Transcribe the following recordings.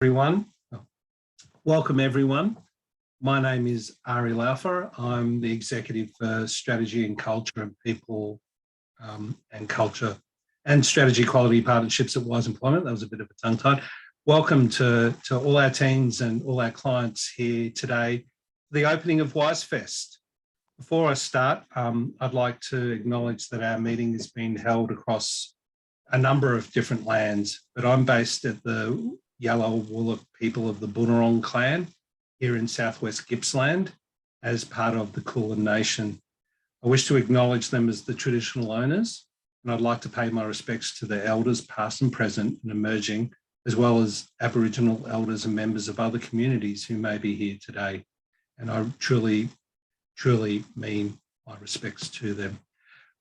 Everyone. Welcome everyone. My name is Ari Laufer. I'm the Executive for Strategy and Culture and People and Culture and Strategy Quality Partnerships at Wise Employment. That was a bit of a tongue tie. Welcome to all our teams and all our clients here today, the opening of Wise Fest. Before I start, I'd like to acknowledge that our meeting is being held across a number of different lands, but I'm based at the Yalal Wuluk people of the Bunurong clan here in southwest Gippsland as part of the Kulin Nation. I wish to acknowledge them as the traditional owners, and I'd like to pay my respects to the elders past and present and emerging, as well as Aboriginal elders and members of other communities who may be here today. And I truly mean my respects to them.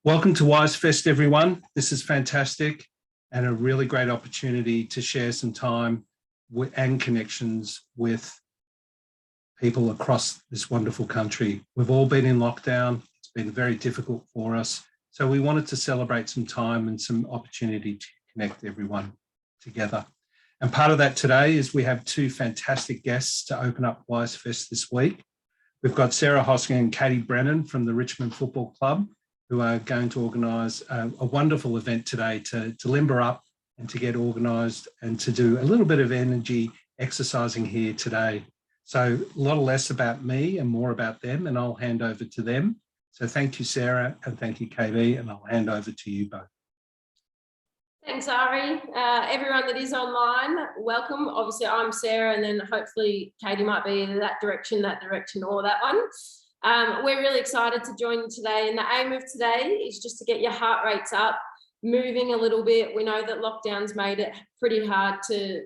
Welcome to Wise Fest, everyone. This is fantastic and a really great opportunity to share some time and connections with people across this wonderful country. We've all been in lockdown. It's been very difficult for us. So we wanted to celebrate some time and some opportunity to connect everyone together. And part of that today is we have two fantastic guests to open up Wise Fest this week. We've got Sarah Hosking and Katie Brennan from the Richmond Football Club, who are going to organise a wonderful event today to limber up and to get organised and to do a little bit of energy exercising here today. So a lot less about me and more about them, and I'll hand over to them. So thank you, Sarah, and thank you, KB, and I'll hand over to you both. Thanks, Ari. Everyone that is online, welcome. Obviously, I'm Sarah, and then hopefully Katie might be either that direction, or that one. We're really excited to join you today, and the aim of today is just to get your heart rates up, moving a little bit. We know that lockdown's made it pretty hard to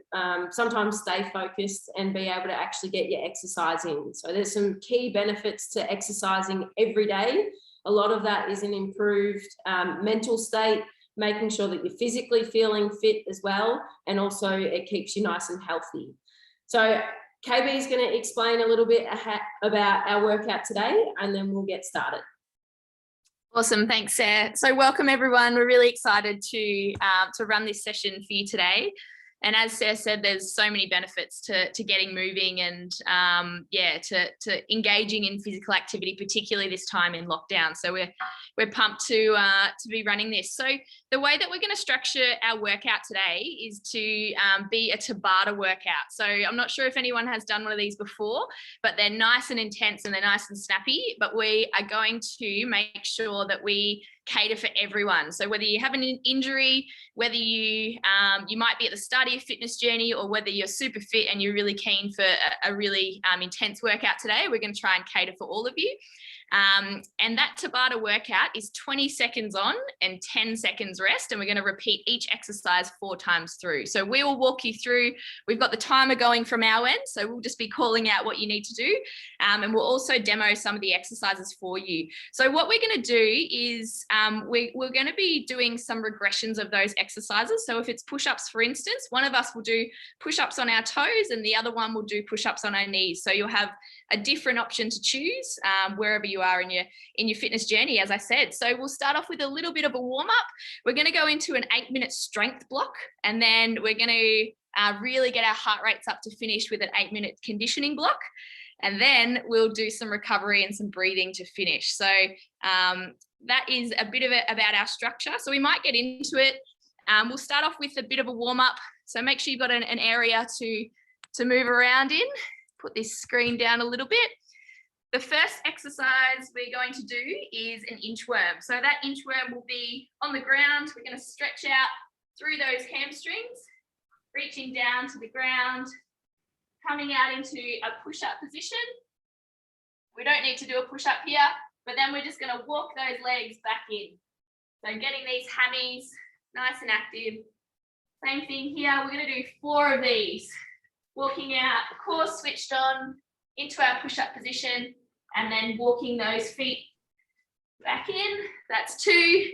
sometimes stay focused and be able to actually get your exercise in. So there's some key benefits to exercising every day. A lot of that is an improved mental state, making sure that you're physically feeling fit as well, and also it keeps you nice and healthy. So KB is going to explain a little bit about our workout today, and then we'll get started. Awesome, thanks, Sarah. So welcome everyone. We're really excited to run this session for you today. And as Sarah said, there's so many benefits to getting moving and to engaging in physical activity, particularly this time in lockdown. So we're pumped to be running this. So the way that we're going to structure our workout today is to be a Tabata workout. So I'm not sure if anyone has done one of these before, but they're nice and intense and they're nice and snappy. But we are going to make sure that we cater for everyone. So whether you have an injury, whether you might be at the start of your fitness journey, or whether you're super fit and you're really keen for a really intense workout today, we're going to try and cater for all of you. And that Tabata workout is 20 seconds on and 10 seconds rest, and we're going to repeat each exercise 4 times through. So we will walk you through. We've got the timer going from our end, so we'll just be calling out what you need to do, and we'll also demo some of the exercises for you. So what we're going to do is we're going to be doing some regressions of those exercises. So if it's push-ups, for instance, one of us will do push-ups on our toes and the other one will do push-ups on our knees. So you'll have a different option to choose wherever you are in your fitness journey, as I said. So we'll start off with a little bit of a warm-up. We're going to go into an 8-minute strength block, and then we're going to really get our heart rates up to finish with an 8-minute conditioning block. And then we'll do some recovery and some breathing to finish. So that is a bit of it about our structure. So we might get into it. We'll start off with a bit of a warm-up. So make sure you've got an area to move around in. Put this screen down a little bit. The first exercise we're going to do is an inchworm. So that inchworm will be on the ground. We're going to stretch out through those hamstrings, reaching down to the ground, coming out into a push-up position. We don't need to do a push-up here, but then we're just going to walk those legs back in. So getting these hammies nice and active. Same thing here. We're going to do 4 of these. Walking out, core switched on into our push-up position, and then walking those feet back in. That's 2.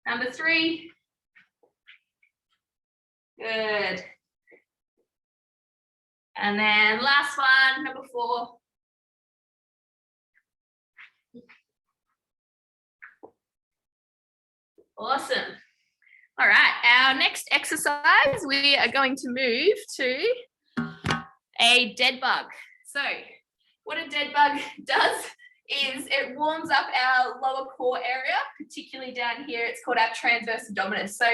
Number 3. Good. And then last one, number 4. Awesome. All right, our next exercise, we are going to move to a dead bug. So what a dead bug does is it warms up our lower core area, particularly down here. It's called our transverse abdominis. So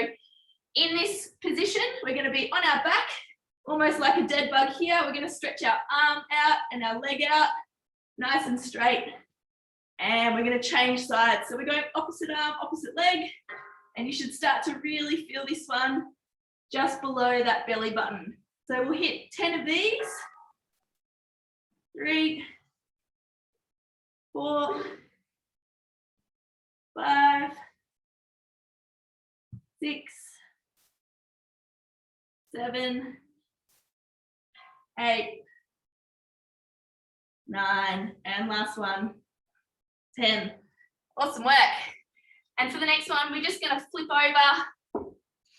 in this position, we're going to be on our back, almost like a dead bug here. We're going to stretch our arm out and our leg out, nice and straight. And we're going to change sides. So we're going opposite arm, opposite leg. And you should start to really feel this one just below that belly button. So we'll hit 10 of these. 3, 4, 5, 6, 7, 8, 9, and last one, 10. Awesome work. And for the next one, we're just going to flip over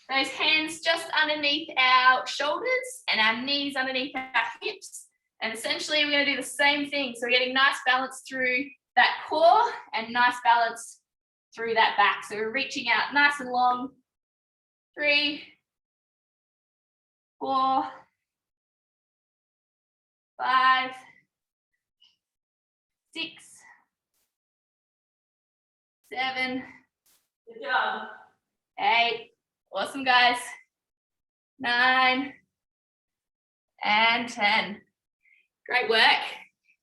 those hands just underneath our shoulders and our knees underneath our hips. And essentially, we're going to do the same thing. So we're getting nice balance through that core and nice balance through that back. So we're reaching out nice and long. 3, 4, 5, 6, 7. Good job. 8. Awesome, guys. 9 and 10. Great work.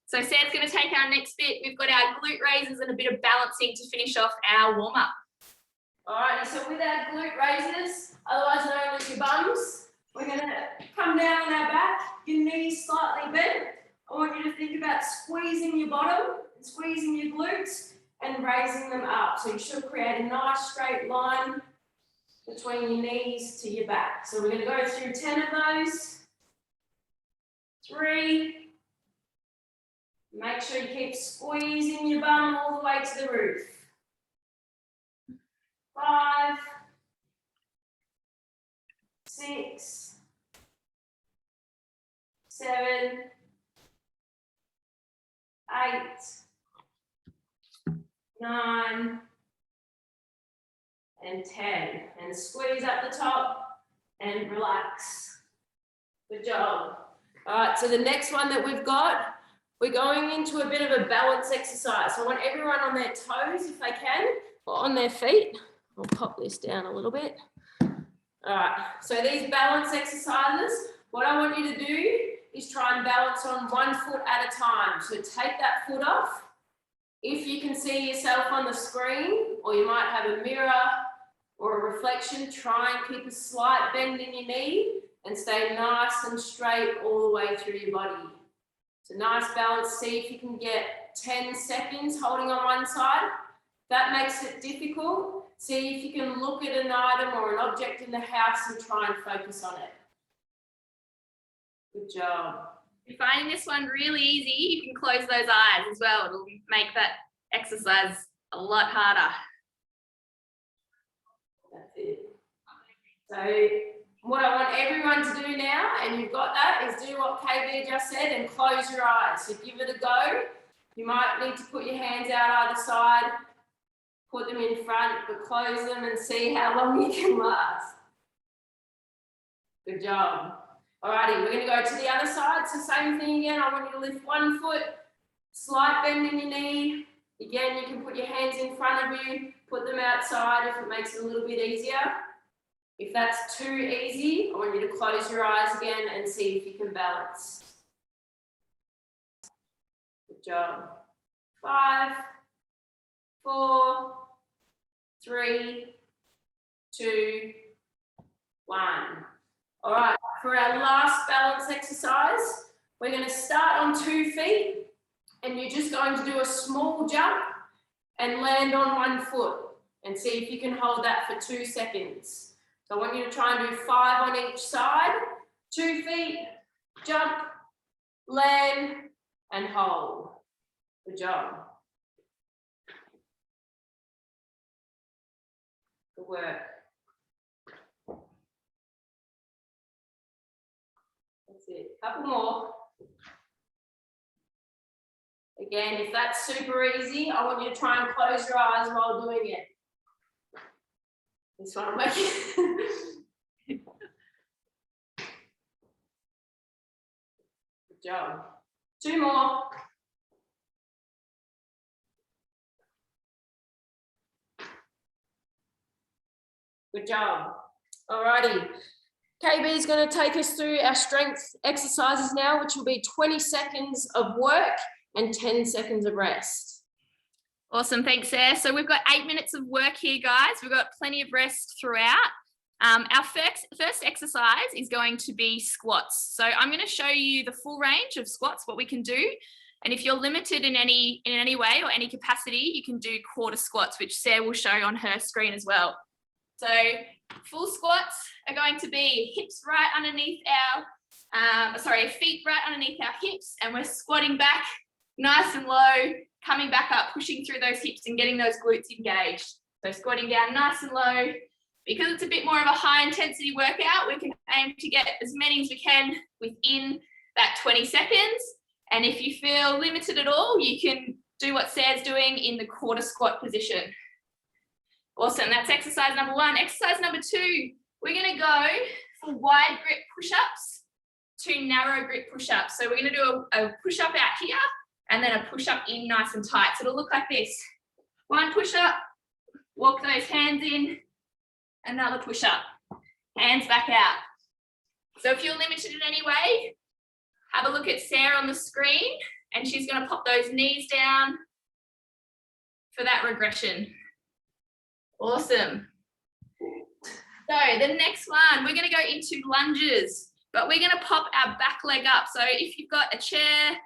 So Sam's going to take our next bit. We've got our glute raises and a bit of balancing to finish off our warm-up. All right, so with our glute raises, otherwise known as your bums, we're going to come down on our back, your knees slightly bent. I want you to think about squeezing your bottom and squeezing your glutes and raising them up. So you should create a nice straight line between your knees to your back. So we're going to go through 10 of those. 3. Make sure you keep squeezing your bum all the way to the roof. 5, 6, 7, 8, 9, and 10. And squeeze up the top and relax. Good job. All right, so the next one that we've got, we're going into a bit of a balance exercise. So I want everyone on their toes if they can, or on their feet. I'll pop this down a little bit. All right, so these balance exercises, what I want you to do is try and balance on one foot at a time. So take that foot off. If you can see yourself on the screen, or you might have a mirror or a reflection, try and keep a slight bend in your knee and stay nice and straight all the way through your body. So nice balance. See if you can get 10 seconds holding on one side. That makes it difficult. See if you can look at an item or an object in the house and try and focus on it. Good job. If you're finding this one really easy, you can close those eyes as well. It'll make that exercise a lot harder. That's it. So what I want everyone to do now, and you've got that, is do what KB just said and close your eyes. So give it a go. You might need to put your hands out either side, put them in front, but close them and see how long you can last. Good job. Alrighty, we're going to go to the other side. So same thing again. I want you to lift one foot, slight bend in your knee. Again, you can put your hands in front of you, put them outside if it makes it a little bit easier. If that's too easy, I want you to close your eyes again and see if you can balance. Good job. 5, 4, 3, 2, 1. All right, for our last balance exercise, we're going to start on 2 feet and you're just going to do a small jump and land on 1 foot and see if you can hold that for 2 seconds. So I want you to try and do 5 on each side. 2 feet, jump, land, and hold. Good job. Good work. That's it. Couple more. Again, if that's super easy, I want you to try and close your eyes while doing it. This one I'm making. Good job. 2 more. Good job. Alrighty. KB is going to take us through our strength exercises now, which will be 20 seconds of work and 10 seconds of rest. Awesome, thanks, Sarah. So we've got 8 minutes of work here, guys. We've got plenty of rest throughout. Our first exercise is going to be squats. So I'm going to show you the full range of squats, what we can do. And if you're limited in any way or any capacity, you can do quarter squats, which Sarah will show on her screen as well. So full squats are going to be hips right underneath feet right underneath our hips, and we're squatting back nice and low, coming back up, pushing through those hips and getting those glutes engaged. So squatting down nice and low. Because it's a bit more of a high intensity workout, we can aim to get as many as we can within that 20 seconds. And if you feel limited at all, you can do what Sarah's doing in the quarter squat position. Awesome, that's exercise number 1. Exercise number 2, we're gonna go for wide grip push-ups to narrow grip push-ups. So we're gonna do a push-up out here and then a push-up in nice and tight. So it'll look like this. 1 push-up, walk those hands in, another push-up, hands back out. So if you're limited in any way, have a look at Sarah on the screen, and she's gonna pop those knees down for that regression. Awesome. So the next one, we're going to go into lunges, but we're going to pop our back leg up. So if you've got a chair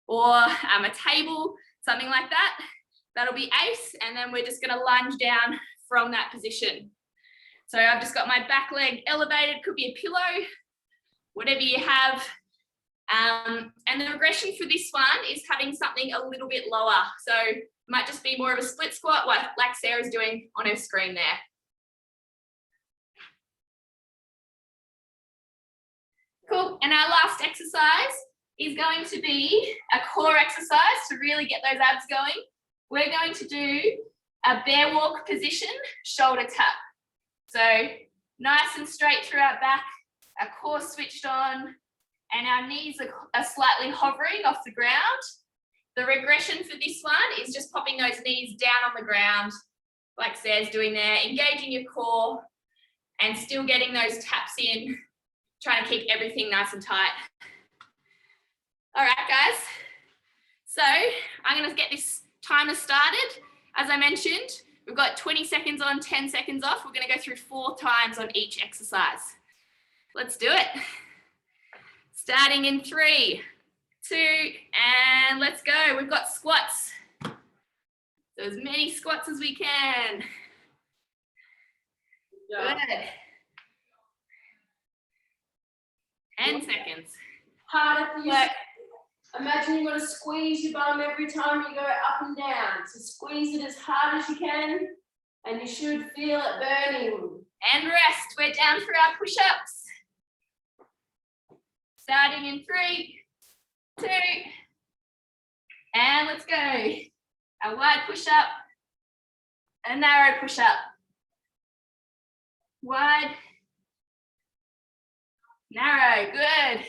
or a table, something like that, that'll be ace. And then we're just going to lunge down from that position. So I've just got my back leg elevated, could be a pillow, whatever you have. And the regression for this one is having something a little bit lower. So it might just be more of a split squat like Sarah's doing on her screen there. Cool, and our last exercise is going to be a core exercise to really get those abs going. We're going to do a bear walk position, shoulder tap. So nice and straight through our back, our core switched on, and our knees are slightly hovering off the ground. The regression for this one is just popping those knees down on the ground, like Sarah's doing there, engaging your core and still getting those taps in, trying to keep everything nice and tight. All right, guys. So I'm going to get this timer started. As I mentioned, we've got 20 seconds on, 10 seconds off. We're going to go through 4 times on each exercise. Let's do it. Starting in 3, 2, and let's go. We've got squats. So as many squats as we can. Good. 10 seconds. Harder for you. Imagine you've got to squeeze your bum every time you go up and down. So squeeze it as hard as you can, and you should feel it burning. And rest. We're down for our push-ups. Starting in 3, 2, and let's go. A wide push-up, a narrow push-up. Wide, narrow, good.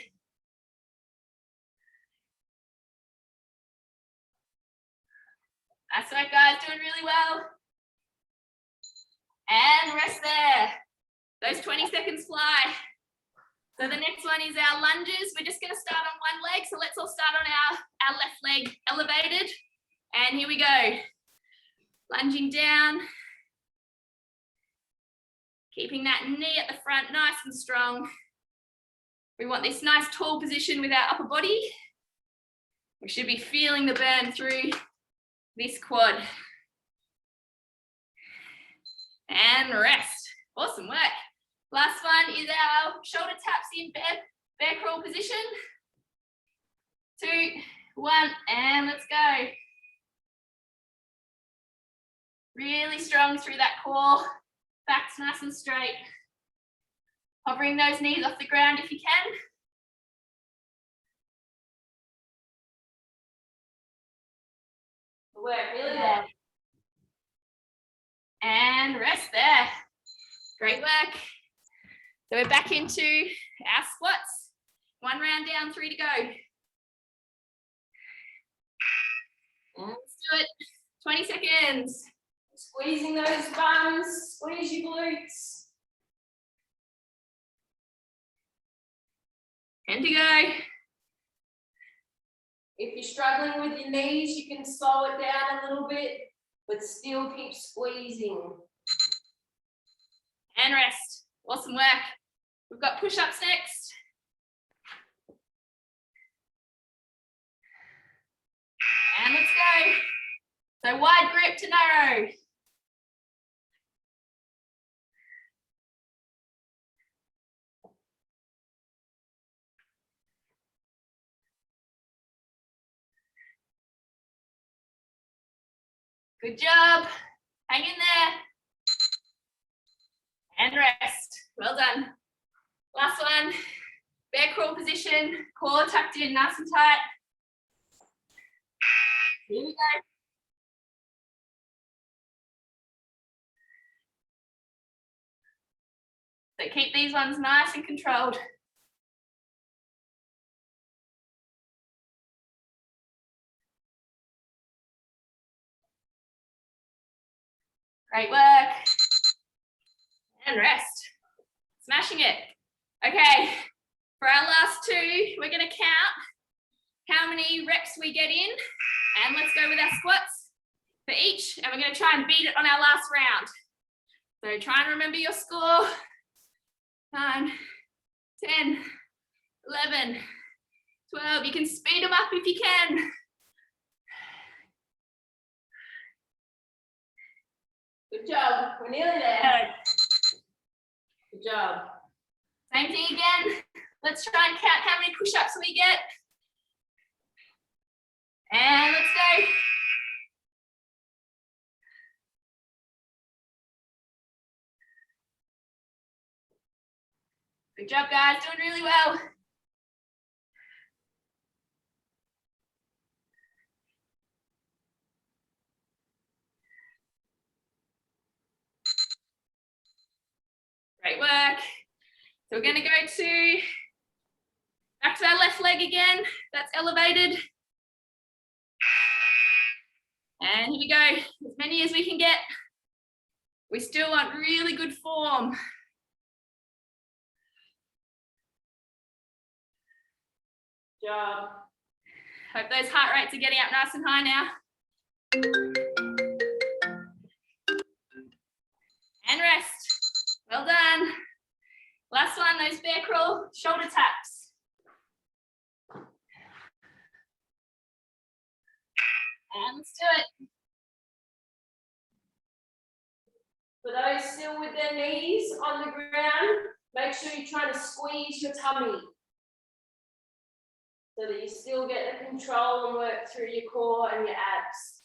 That's right, guys, doing really well. And rest there. Those 20 seconds fly. So the next one is our lunges. We're just going to start on one leg. So let's all start on our left leg elevated. And here we go. Lunging down. Keeping that knee at the front nice and strong. We want this nice tall position with our upper body. We should be feeling the burn through this quad. And rest. Awesome work. Last one is our shoulder taps in bear crawl position. 2, 1, and let's go. Really strong through that core. Back's nice and straight. Hovering those knees off the ground if you can. Work really well. And rest there. Great work. So we're back into our squats. 1 round down, 3 to go. And let's do it. 20 seconds. Squeezing those bums, squeeze your glutes. 10 to go. If you're struggling with your knees, you can slow it down a little bit, but still keep squeezing. And rest. Awesome work. We've got push-ups next. And let's go. So wide grip to narrow. Good job. Hang in there. And rest. Well done. Last one. Bear crawl position. Core tucked in nice and tight. Here we go. So keep these ones nice and controlled. Great work. And rest. Smashing it. Okay, for our last 2, we're going to count how many reps we get in, and let's go with our squats for each, and we're going to try and beat it on our last round. So try and remember your score. 9, 10, 11, 12. You can speed them up if you can. Good job. We're nearly there. Good job. Same thing again. Let's try and count how many push-ups we get. And let's go. Good job, guys. Doing really well. Great work. So we're going to go back to our left leg again. That's elevated. And here we go. As many as we can get. We still want really good form. Good job. Hope those heart rates are getting up nice and high now. And rest. Well done. Last one, those bear crawl shoulder taps. And let's do it. For those still with their knees on the ground, make sure you're trying to squeeze your tummy so that you still get the control and work through your core and your abs.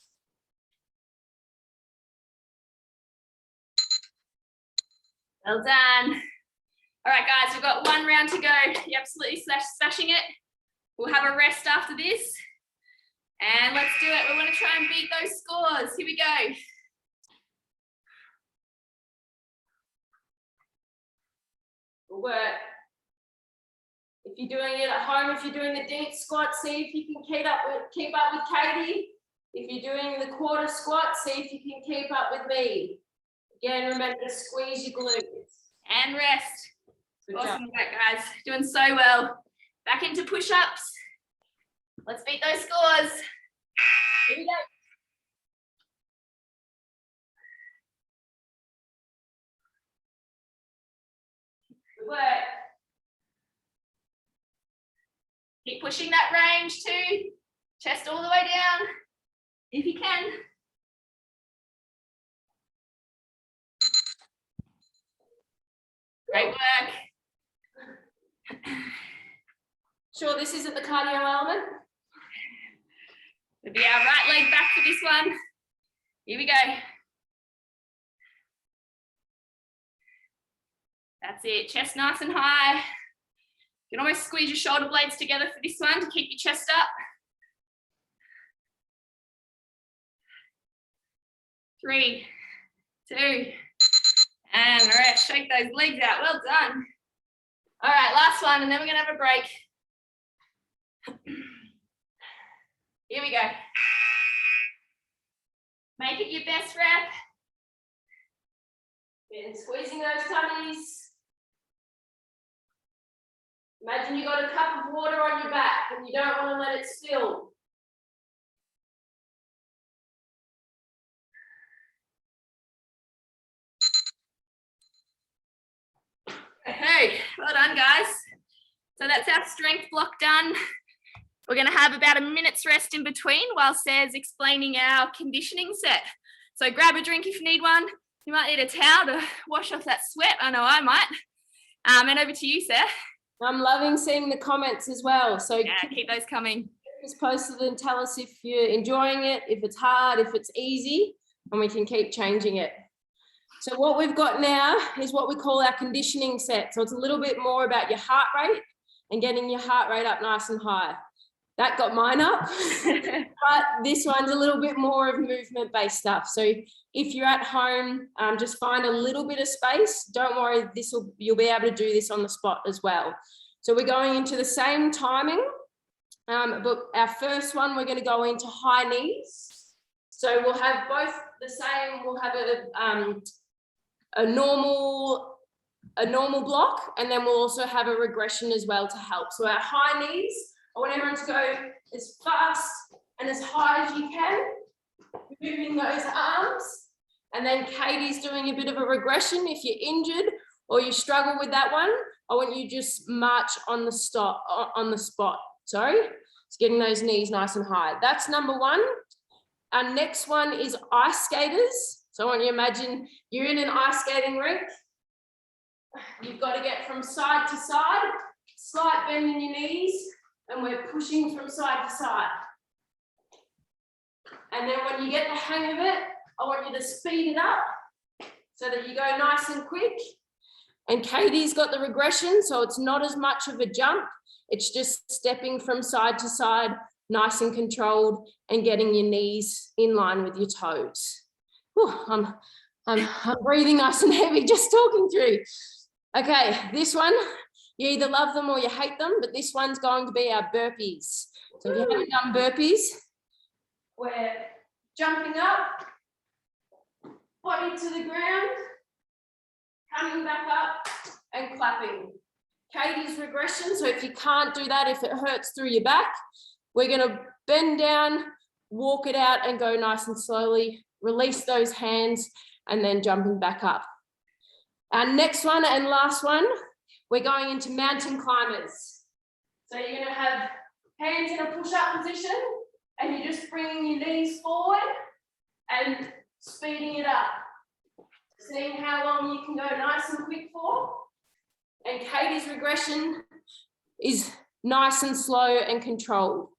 Well done. All right, guys, we've got 1 round to go. You're absolutely smashing it. We'll have a rest after this. And let's do it. We want to try and beat those scores. Here we go. Good work. If you're doing it at home, if you're doing the deep squat, see if you can keep up with Katie. If you're doing the quarter squat, see if you can keep up with me. Again, remember to squeeze your glutes. And rest. Good Awesome job. work, guys. Doing so well. Back into push-ups. Let's beat those scores. Here we go. Good work. Keep pushing that range too. Chest all the way down, if you can. Great work. Sure, this isn't the cardio element. It'll be our right leg back for this one. Here we go. That's it, chest nice and high. You can almost squeeze your shoulder blades together for this one to keep your chest up. 3, 2, And rest. Shake those legs out. Well done. All right, last one, and then we're going to have a break. Here we go. Make it your best rep. And squeezing those tummies. Imagine you got a cup of water on your back and you don't want to let it spill. Hey, well done, guys. So that's our strength block done. We're going to have about a minute's rest in between while Sarah's explaining our conditioning set. So grab a drink if you need one. You might need a towel to wash off that sweat. I know I might. And over to you, Sarah. I'm loving seeing the comments as well. So Yeah, keep those coming. keep us posted and tell us if you're enjoying it, if it's hard, if it's easy, and we can keep changing it. So what we've got now is what we call our conditioning set. So it's a little bit more about your heart rate and getting your heart rate up nice and high. That got mine up, but this one's a little bit more of movement-based stuff. So if you're at home, just find a little bit of space. Don't worry, you'll be able to do this on the spot as well. So we're going into the same timing, but our first one, we're going to go into high knees. So we'll have both the same. We'll have a normal block, and then we'll also have a regression as well to help. So our high knees, I want everyone to go as fast and as high as you can, moving those arms. And then Katie's doing a bit of a regression. If you're injured or you struggle with that one, I want you just march on the spot. Sorry, it's getting those knees nice and high. That's number one. Our next one is ice skaters. So I want you to imagine you're in an ice skating rink. You've got to get from side to side, slight bend in your knees, and we're pushing from side to side. And then when you get the hang of it, I want you to speed it up so that you go nice and quick. And Katie's got the regression, so it's not as much of a jump. It's just stepping from side to side, nice and controlled, and getting your knees in line with your toes. Whew, I'm breathing nice and heavy just talking through. Okay, this one, you either love them or you hate them, but this one's going to be our burpees. So if you haven't done burpees, we're jumping up, body to the ground, coming back up and clapping. Katie's regression, so if you can't do that, if it hurts through your back, we're going to bend down, walk it out and go nice and slowly, release those hands and then jumping back up. Our next one and last one, we're going into mountain climbers. So you're going to have hands in a push-up position and you're just bringing your knees forward and speeding it up. Seeing how long you can go nice and quick for. And Katie's regression is nice and slow and controlled.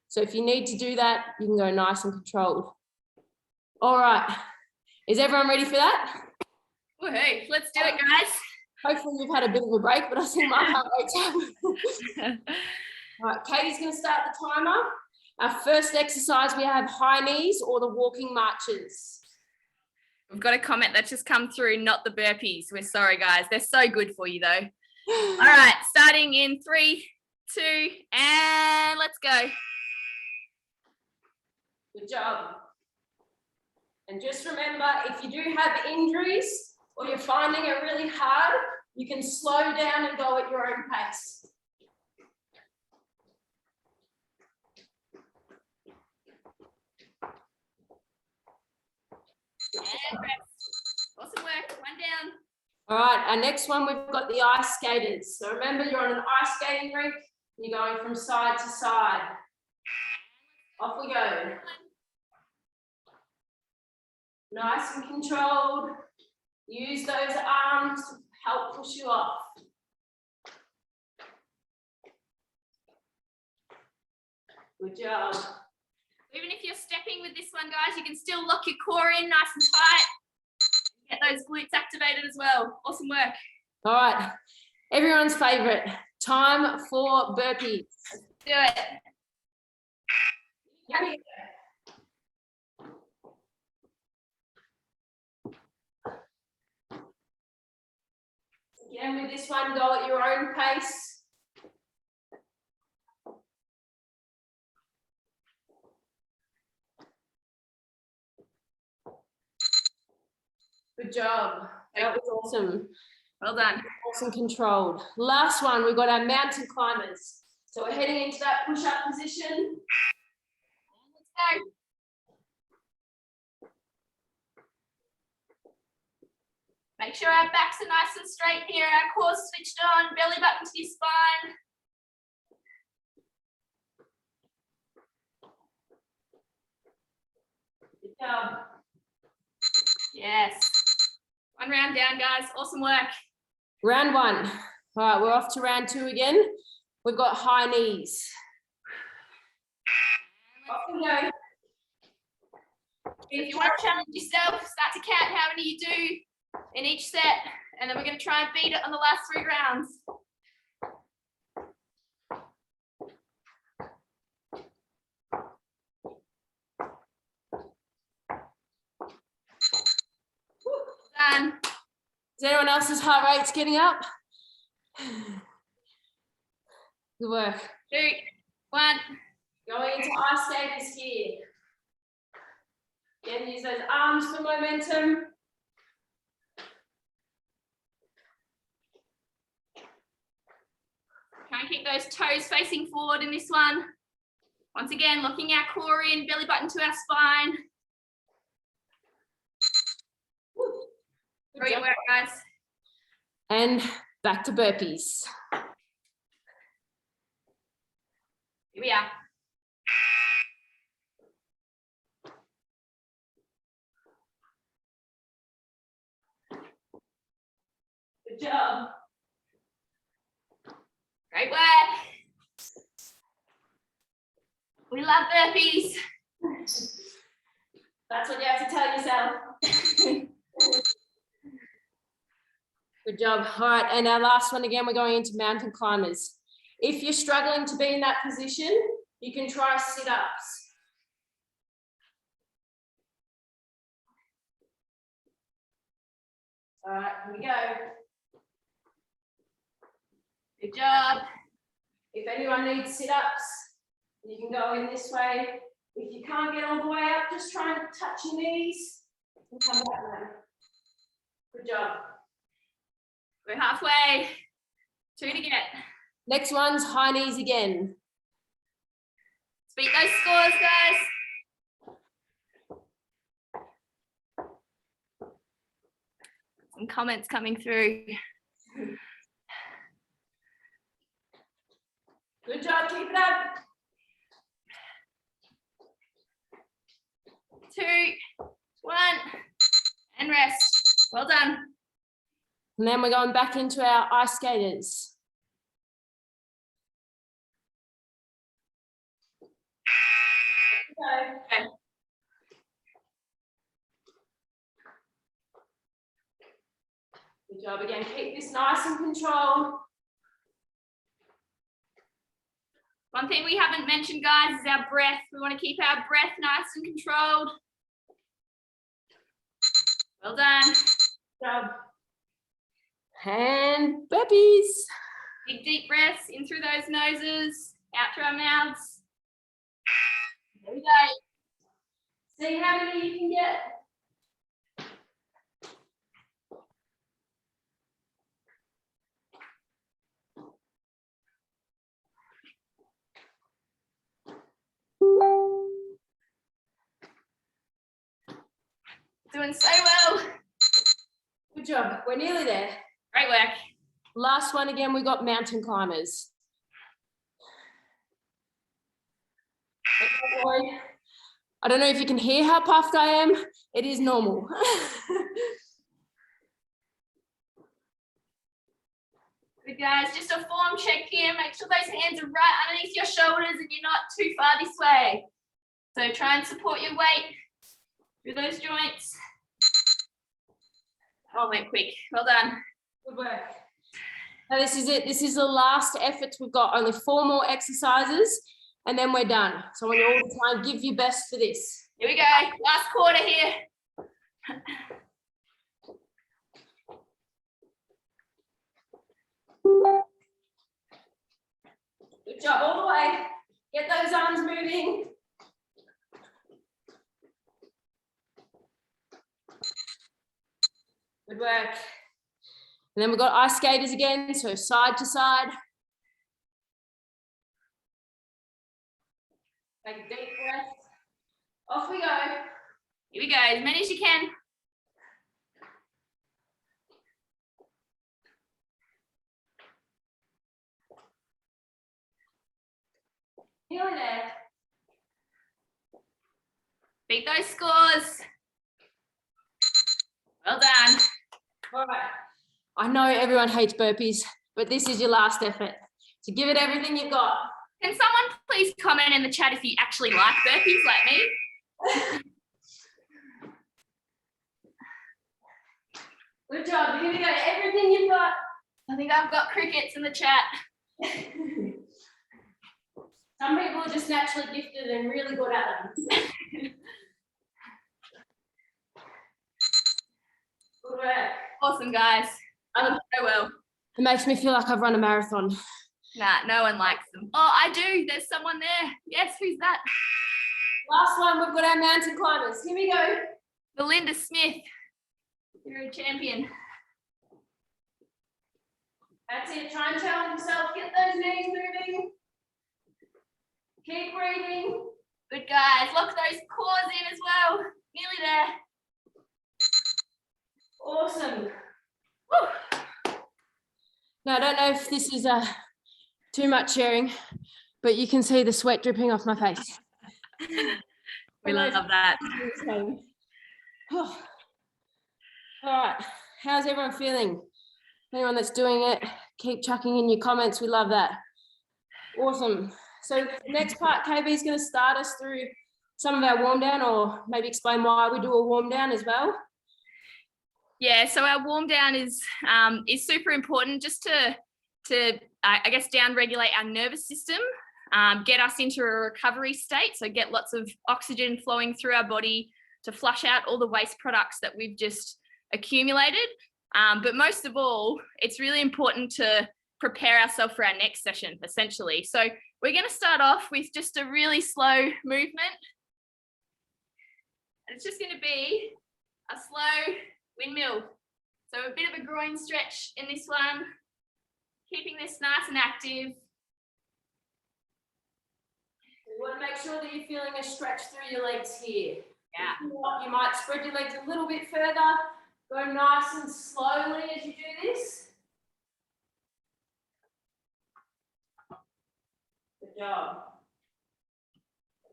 So if you need to do that, you can go nice and controlled. All right. Is everyone ready for that? Woohoo, let's do it, guys. Hopefully you've had a bit of a break, but I think my heart rate's up. All right, Katie's going to start the timer. Our first exercise, we have high knees or the walking marches. We've got a comment that's just come through, not the burpees. We're sorry, guys. They're so good for you, though. All right, starting in 3, 2, and let's go. Good job. And just remember, if you do have injuries or you're finding it really hard, you can slow down and go at your own pace. And rest. Awesome work. One down. All right, our next one, we've got the ice skaters. So remember, you're on an ice skating rink, and you're going from side to side. Off we go. Nice and controlled. Use those arms to help push you off. Good job. Even if you're stepping with this one, guys, you can still lock your core in nice and tight. Get those glutes activated as well. Awesome work. All right, everyone's favorite, time for burpees. Do it. Yep. Again, with this one, go at your own pace. Good job. That was awesome. Well done. Awesome controlled. Last one, we've got our mountain climbers. So we're heading into that push-up position. Let's go. Make sure our backs are nice and straight here, our core's switched on, belly button to your spine. Good job. Yes. One round down, guys. Awesome work. Round one. All right, we're off to round two again. We've got high knees. Off we go. If you want to challenge yourself, start to count how many you do in each set, and then we're going to try and beat it on the last 3 rounds. Done. Is anyone else's heart rates getting up? Good work. 2, 1. Going into ice skaters here. Again, use those arms for momentum. Try and keep those toes facing forward in this one. Once again, locking our core in, belly button to our spine. Great work, guys. And back to burpees. Here we are. Good job. Great work. We love burpees. That's what you have to tell yourself. Good job. All right, and our last one again, we're going into mountain climbers. If you're struggling to be in that position, you can try sit-ups. All right, here we go. Good job. If anyone needs sit-ups, you can go in this way. If you can't get all the way up, just try and touch your knees and come back now. Good job. We're halfway. 2 to get. Next one's high knees again. Let's beat those scores, guys. Some comments coming through. Good job, keep it up. 2, 1, and rest. Well done. And then we're going back into our ice skaters. Okay. Good job again, keep this nice and controlled. One thing we haven't mentioned, guys, is our breath. We want to keep our breath nice and controlled. Well done. Good job. And burpees. Big deep breaths in through those noses, out through our mouths. There we go. See how many you can get. Doing so well. Good job. We're nearly there. Great work. Last one again, we got mountain climbers. I don't know if you can hear how puffed I am. It is normal. Good, guys. Just a form check here. Make sure those hands are right underneath your shoulders and you're not too far this way. So try and support your weight through those joints. Oh, went quick. Well done. Good work. Now this is it. This is the last effort. We've got only 4 more exercises and then we're done. So I want you all to try and give your best for this. Here we go. Last quarter here. Good job, all the way. Get those arms moving. Good work. And then we've got ice skaters again, so side to side. Take a deep breath. Off we go. Here we go, as many as you can. Nearly there. Beat those scores. Well done. All right. I know everyone hates burpees, but this is your last effort. So give it everything you've got. Can someone please comment in the chat if you actually like burpees like me? Good job. Here we go. Everything you've got. I think I've got crickets in the chat. Some people are just naturally gifted and really good at them. Good work. Awesome, guys. I did so well. It makes me feel like I've run a marathon. Nah, no one likes them. Oh, I do. There's someone there. Yes, who's that? Last one, we've got our mountain climbers. Here we go. Belinda Smith. You're a champion. That's it. Try and challenge yourself. Get those knees moving. Keep breathing. Good, guys. Lock those cores in as well. Nearly there. Awesome. Woo. Now, I don't know if this is too much sharing, but you can see the sweat dripping off my face. We love that. Oh. All right. How's everyone feeling? Anyone that's doing it, keep chucking in your comments. We love that. Awesome. So next part, KB is going to start us through some of our warm down, or maybe explain why we do a warm down as well. Yeah, so our warm down is super important just to I guess down regulate our nervous system, get us into a recovery state, so get lots of oxygen flowing through our body to flush out all the waste products that we've just accumulated. But most of all, it's really important to prepare ourselves for our next session, essentially. So we're going to start off with just a really slow movement. And it's just going to be a slow windmill. So a bit of a groin stretch in this one, keeping this nice and active. You want to make sure that you're feeling a stretch through your legs here. Yeah. You might spread your legs a little bit further. Go nice and slowly as you do this. Good job.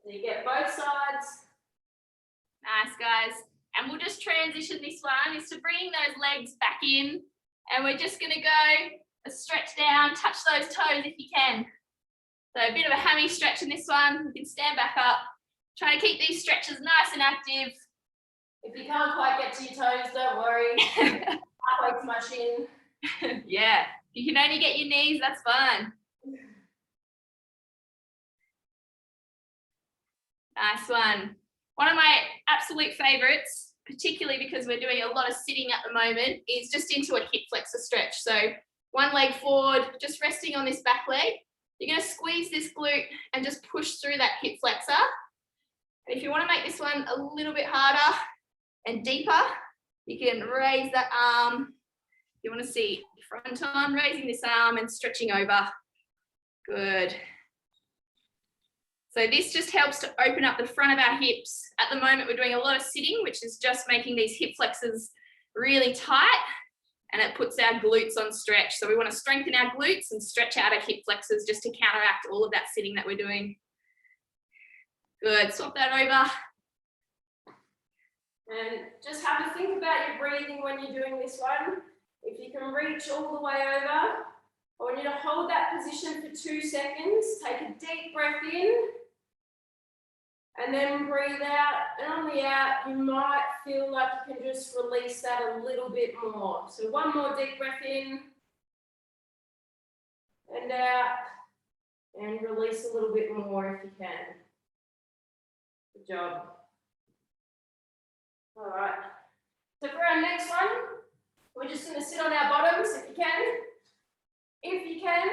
So you get both sides. Nice, guys. And we'll just transition this one is to bring those legs back in, and we're just going to go a stretch down, touch those toes if you can. So a bit of a hammy stretch in this one. You can stand back up. Try to keep these stretches nice and active. If you can't quite get to your toes, don't worry. Halfway to my shin. Yeah, if you can only get your knees, that's fine. Nice one. One of my absolute favorites, particularly because we're doing a lot of sitting at the moment, is just into a hip flexor stretch. So one leg forward, just resting on this back leg. You're going to squeeze this glute and just push through that hip flexor. And if you want to make this one a little bit harder and deeper, you can raise that arm. You want to see front arm, raising this arm and stretching over. Good. So this just helps to open up the front of our hips. At the moment, we're doing a lot of sitting, which is just making these hip flexors really tight, and it puts our glutes on stretch. So we want to strengthen our glutes and stretch out our hip flexors just to counteract all of that sitting that we're doing. Good, swap that over. And just have to think about your breathing when you're doing this one. If you can reach all the way over, I want you to hold that position for 2 seconds. Take a deep breath in. And then breathe out. And on the out, you might feel like you can just release that a little bit more. So one more deep breath in. And out. And release a little bit more if you can. Good job. All right. So for our next one, we're just going to sit on our bottoms if you can. if you can,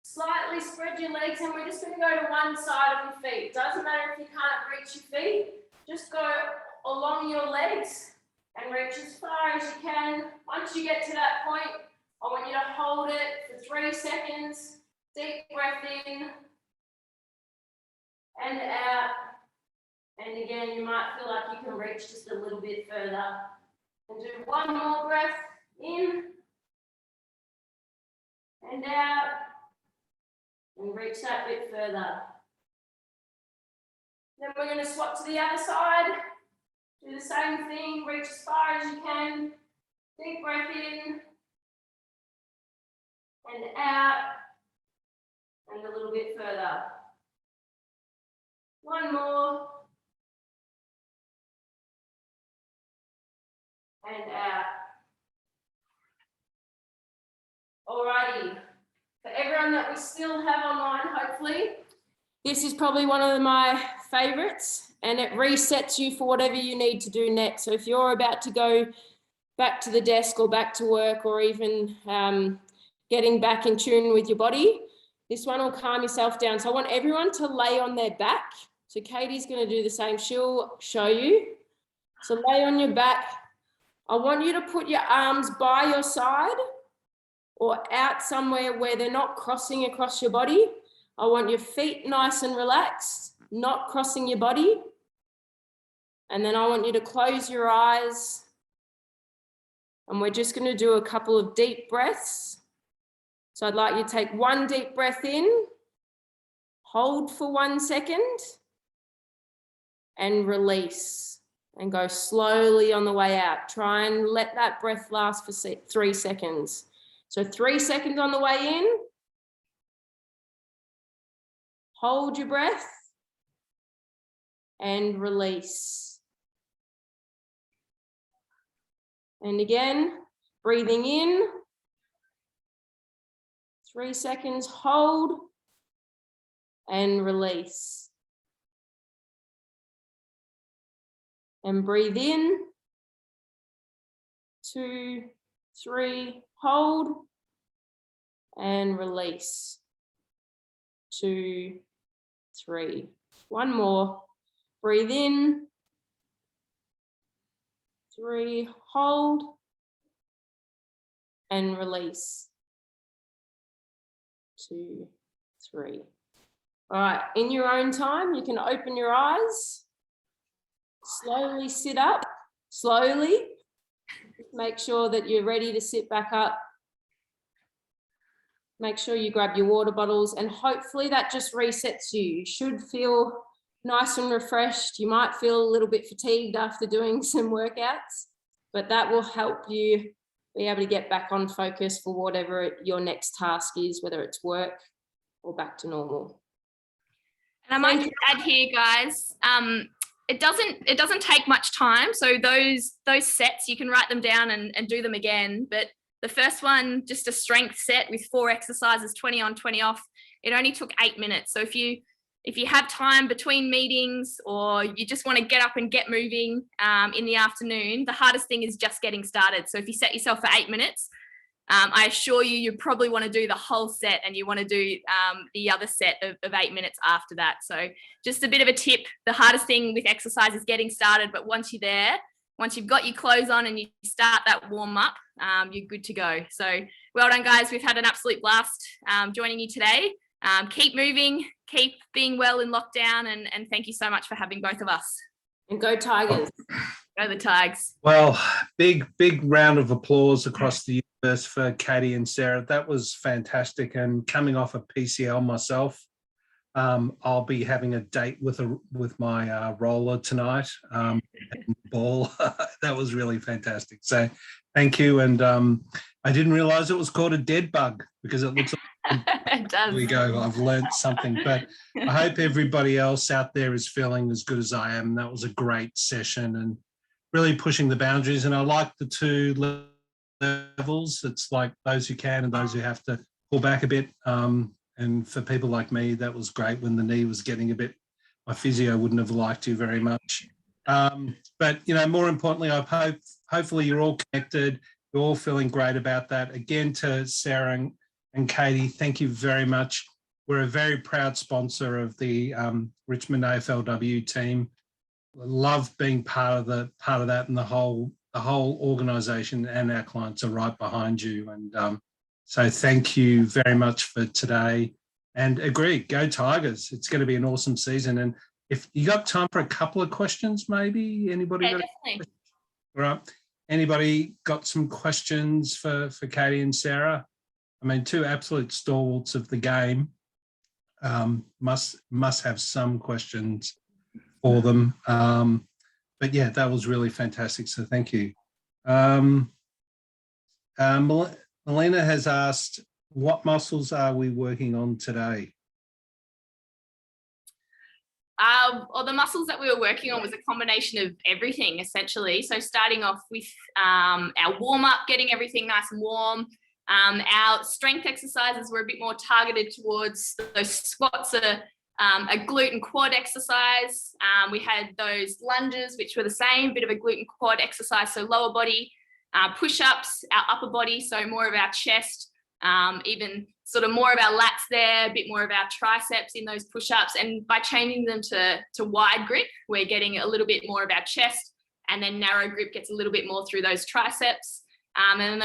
slightly spread your legs, and we're just going to go to one side of your feet. Doesn't matter if you can't reach your feet, just go along your legs and reach as far as you can. Once you get to that point, I want you to hold it for 3 seconds. Deep breath in and out. And again, you might feel like you can reach just a little bit further. And do one more breath in and out. And reach that bit further. Then we're going to swap to the other side. Do the same thing, reach as far as you can. Deep breath in and out. And a little bit further. One more. And out. Alrighty. For everyone that we still have online, hopefully, this is probably one of my favorites, and it resets you for whatever you need to do next. So if you're about to go back to the desk or back to work, or even getting back in tune with your body, this one will calm yourself down. So I want everyone to lay on their back. So Katie's going to do the same. She'll show you. So lay on your back. I want you to put your arms by your side or out somewhere where they're not crossing across your body. I want your feet nice and relaxed, not crossing your body. And then I want you to close your eyes. And we're just going to do a couple of deep breaths. So I'd like you to take one deep breath in, hold for 1 second, and release. And go slowly on the way out. Try and let that breath last for 3 seconds. So 3 seconds on the way in. Hold your breath and release. And again, breathing in. 3 seconds, hold and release. And breathe in. 2, 3, hold and release. 2, 3. One more. Breathe in. 3, hold and release. 2, 3. All right, in your own time, you can open your eyes. Slowly sit up, slowly. Make sure that you're ready to sit back up. Make sure you grab your water bottles, and hopefully that just resets you. You should feel nice and refreshed. You might feel a little bit fatigued after doing some workouts, but that will help you be able to get back on focus for whatever your next task is, whether it's work or back to normal. And I might just add here, guys, it doesn't take much time. So those sets, you can write them down and do them again. But the first one, just a strength set with 4 exercises, 20 on, 20 off. It only took 8 minutes. So if you have time between meetings, or you just want to get up and get moving in the afternoon, the hardest thing is just getting started. So if you set yourself for 8 minutes, I assure you probably want to do the whole set, and you want to do the other set of 8 minutes after that. So just a bit of a tip. The hardest thing with exercise is getting started, but once you're there, once you've got your clothes on and you start that warm up, you're good to go. So well done, guys. We've had an absolute blast joining you today. Keep moving, keep being well in lockdown, and thank you so much for having both of us. And go Tigers. Go the Tigers. Well, big round of applause across the universe for Katie and Sarah. That was fantastic. And coming off a PCL myself, I'll be having a date with my roller tonight. And ball. That was really fantastic. So thank you. And I didn't realize it was called a dead bug, because it looks like It does. there we go. I've learned something. But I hope everybody else out there is feeling as good as I am. That was a great session and really pushing the boundaries. And I like the 2 levels. It's like those who can and those who have to pull back a bit. And for people like me, that was great when the knee was getting a bit, my physio wouldn't have liked you very much. But, more importantly, hopefully you're all connected. You're all feeling great about that. Again, to Sarah and Katie, thank you very much. We're a very proud sponsor of the Richmond AFLW team. Love being part of that, and the whole organisation and our clients are right behind you. And so thank you very much for today. And agree, go Tigers. It's going to be an awesome season. And if you got time for a couple of questions, maybe anybody? Yeah, got definitely. Right. Anybody got some questions for Katie and Sarah? I mean, two absolute stalwarts of the game. Must have some questions for them. But yeah, that was really fantastic. So thank you. Melina has asked, what muscles are we working on today? Well, the muscles that we were working on was a combination of everything, essentially. So starting off with our warm-up, getting everything nice and warm. Our strength exercises were a bit more targeted towards those squats, a glute and quad exercise. We had those lunges, which were the same, bit of a glute and quad exercise, so lower body, push-ups, our upper body, so more of our chest, even sort of more of our lats there, a bit more of our triceps in those push-ups. And by changing them to wide grip, we're getting a little bit more of our chest, and then narrow grip gets a little bit more through those triceps. And then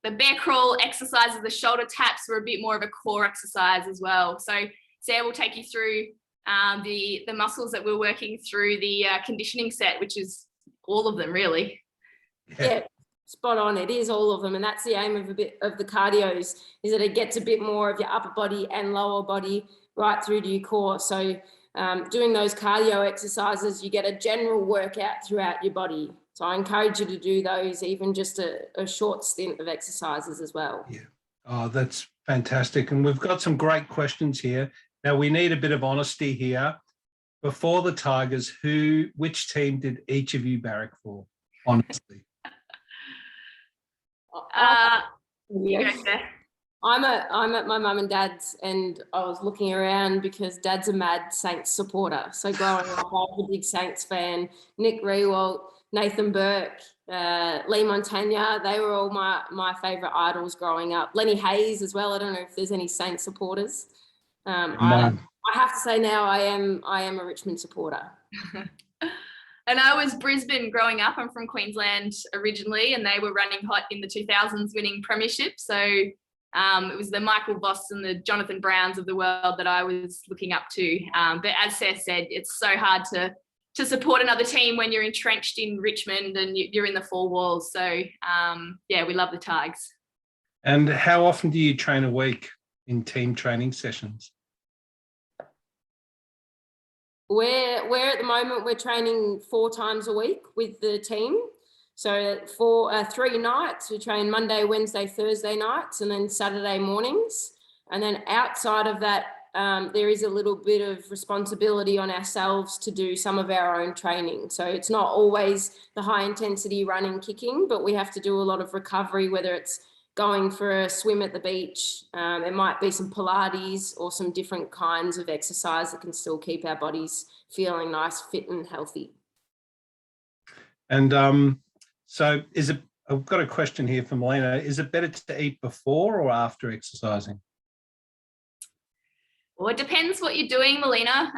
the bear crawl exercises, the shoulder taps, were a bit more of a core exercise as well. So Sarah will take you through the muscles that we're working through the conditioning set, which is all of them really. Yeah, spot on. It is all of them, and that's the aim of a bit of the cardios, is that it gets a bit more of your upper body and lower body right through to your core. So doing those cardio exercises, you get a general workout throughout your body. So I encourage you to do those, even just a short stint of exercises as well. Yeah. Oh, that's fantastic. And we've got some great questions here. Now, we need a bit of honesty here. Before the Tigers, which team did each of you barrack for, honestly? I'm at my mum and dad's, and I was looking around because dad's a mad Saints supporter. So growing up, I was a big Saints fan. Nick Rewalt, Nathan Burke, Lee Montagna, they were all my favourite idols growing up. Lenny Hayes as well. I don't know if there's any Saints supporters. I have to say now I am a Richmond supporter. And I was Brisbane growing up. I'm from Queensland originally, and they were running hot in the 2000s, winning premiership. So it was the Michael Voss and the Jonathan Browns of the world that I was looking up to. But as Seth said, it's so hard to support another team when you're entrenched in Richmond and you're in the four walls. So yeah, we love the Tigers. And how often do you train a week in team training sessions? We're at the moment, we're training 4 times a week with the team. So for 3 nights, we train Monday, Wednesday, Thursday nights, and then Saturday mornings. And then outside of that, there is a little bit of responsibility on ourselves to do some of our own training. So it's not always the high intensity running, kicking, but we have to do a lot of recovery, whether it's going for a swim at the beach. It might be some Pilates or some different kinds of exercise that can still keep our bodies feeling nice, fit and healthy. And so I've got a question here from Melina. Is it better to eat before or after exercising? Well, it depends what you're doing, Melina.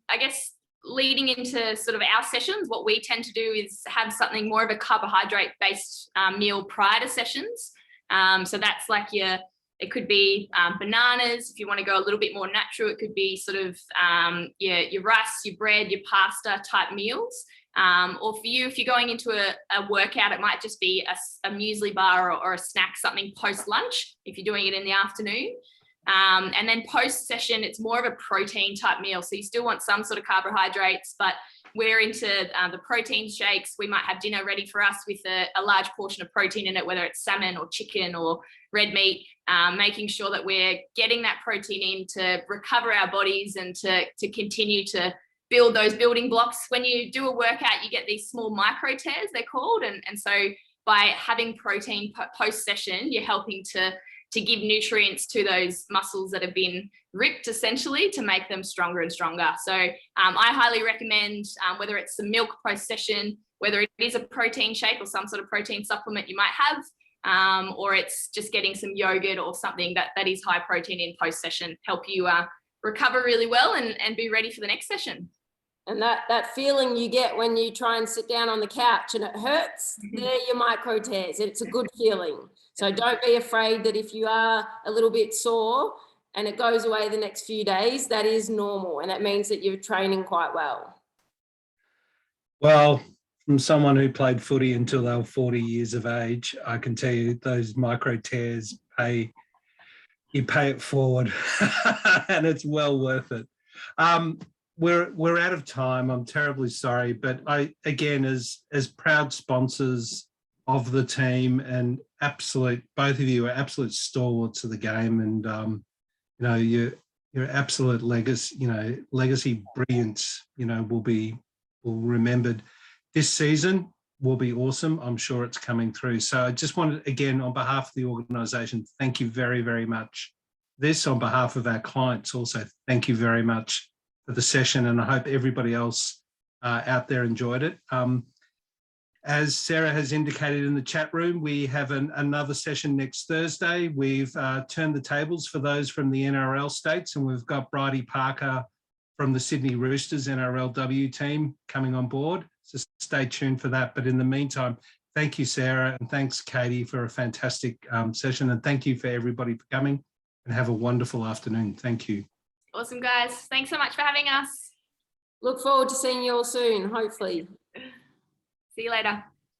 I guess leading into sort of our sessions, what we tend to do is have something more of a carbohydrate-based meal prior to sessions. So that's like it could be bananas. If you want to go a little bit more natural, it could be sort of your rice, your bread, your pasta type meals. Or for you, if you're going into a workout, it might just be a muesli bar or a snack, something post-lunch if you're doing it in the afternoon. And then post-session, it's more of a protein type meal. So you still want some sort of carbohydrates, but we're into the protein shakes. We might have dinner ready for us with a large portion of protein in it, whether it's salmon or chicken or red meat, making sure that we're getting that protein in to recover our bodies and to continue to build those building blocks. When you do a workout, you get these small micro tears, they're called. And so by having protein post-session, you're helping to give nutrients to those muscles that have been ripped, essentially, to make them stronger and stronger. So I highly recommend, whether it's some milk post-session, whether it is a protein shake or some sort of protein supplement you might have, or it's just getting some yogurt or something that is high protein in post session, help you recover really well and be ready for the next session. And that feeling you get when you try and sit down on the couch and it hurts, they're your micro tears. It's a good feeling. So don't be afraid that if you are a little bit sore and it goes away the next few days, that is normal. And that means that you're training quite well. Well, from someone who played footy until they were 40 years of age, I can tell you those micro tears you pay it forward and it's well worth it. We're out of time. I'm terribly sorry, but again, as proud sponsors of the team and both of you are absolute stalwarts of the game, and your absolute legacy brilliance, will be remembered. This season will be awesome. I'm sure it's coming through. So I just wanted, again, on behalf of the organisation, thank you very, very much. This, on behalf of our clients, also thank you very much for the session, and I hope everybody else out there enjoyed it. As Sarah has indicated in the chat room, we have another session next Thursday. We've turned the tables for those from the NRL states, and we've got Bridie Parker from the Sydney Roosters NRLW team coming on board. So stay tuned for that. But in the meantime, thank you, Sarah, and thanks, Katie, for a fantastic session. And thank you for everybody for coming, and have a wonderful afternoon. Thank you. Awesome, guys. Thanks so much for having us. Look forward to seeing you all soon, hopefully. See you later.